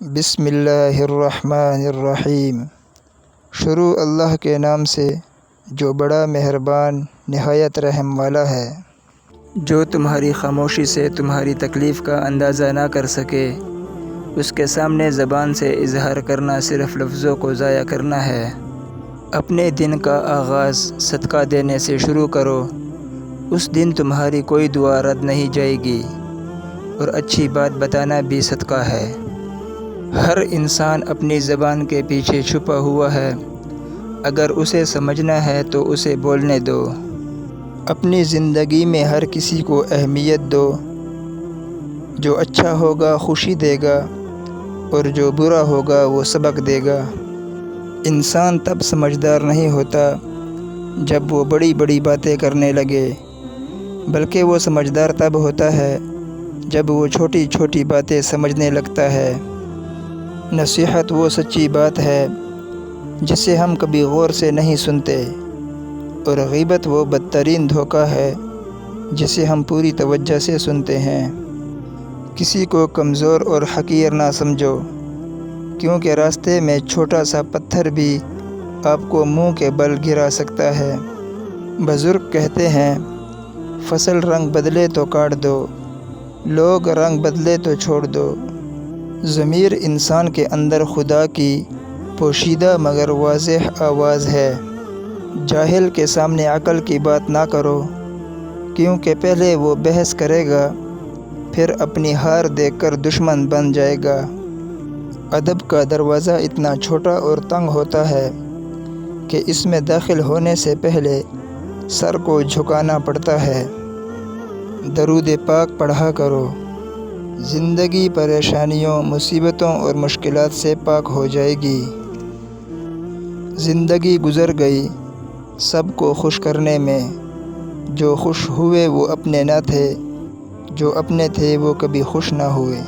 بسم اللہ الرحمن الرحیم۔ شروع اللہ کے نام سے جو بڑا مہربان نہایت رحم والا ہے۔ جو تمہاری خاموشی سے تمہاری تکلیف کا اندازہ نہ کر سکے، اس کے سامنے زبان سے اظہار کرنا صرف لفظوں کو ضائع کرنا ہے۔ اپنے دن کا آغاز صدقہ دینے سے شروع کرو، اس دن تمہاری کوئی دعا رد نہیں جائے گی، اور اچھی بات بتانا بھی صدقہ ہے۔ ہر انسان اپنی زبان کے پیچھے چھپا ہوا ہے، اگر اسے سمجھنا ہے تو اسے بولنے دو۔ اپنی زندگی میں ہر کسی کو اہمیت دو، جو اچھا ہوگا خوشی دے گا، اور جو برا ہوگا وہ سبق دے گا۔ انسان تب سمجھدار نہیں ہوتا جب وہ بڑی بڑی باتیں کرنے لگے، بلکہ وہ سمجھدار تب ہوتا ہے جب وہ چھوٹی چھوٹی باتیں سمجھنے لگتا ہے۔ نصیحت وہ سچی بات ہے جسے ہم کبھی غور سے نہیں سنتے، اور غیبت وہ بدترین دھوکہ ہے جسے ہم پوری توجہ سے سنتے ہیں۔ کسی کو کمزور اور حقیر نہ سمجھو، کیونکہ راستے میں چھوٹا سا پتھر بھی آپ کو منہ کے بل گرا سکتا ہے۔ بزرگ کہتے ہیں، فصل رنگ بدلے تو کاٹ دو، لوگ رنگ بدلے تو چھوڑ دو۔ ضمیر انسان کے اندر خدا کی پوشیدہ مگر واضح آواز ہے۔ جاہل کے سامنے عقل کی بات نہ کرو، کیونکہ پہلے وہ بحث کرے گا، پھر اپنی ہار دیکھ کر دشمن بن جائے گا۔ ادب کا دروازہ اتنا چھوٹا اور تنگ ہوتا ہے کہ اس میں داخل ہونے سے پہلے سر کو جھکانا پڑتا ہے۔ درود پاک پڑھا کرو، زندگی پریشانیوں، مصیبتوں اور مشکلات سے پاک ہو جائے گی۔ زندگی گزر گئی سب کو خوش کرنے میں، جو خوش ہوئے وہ اپنے نہ تھے، جو اپنے تھے وہ کبھی خوش نہ ہوئے۔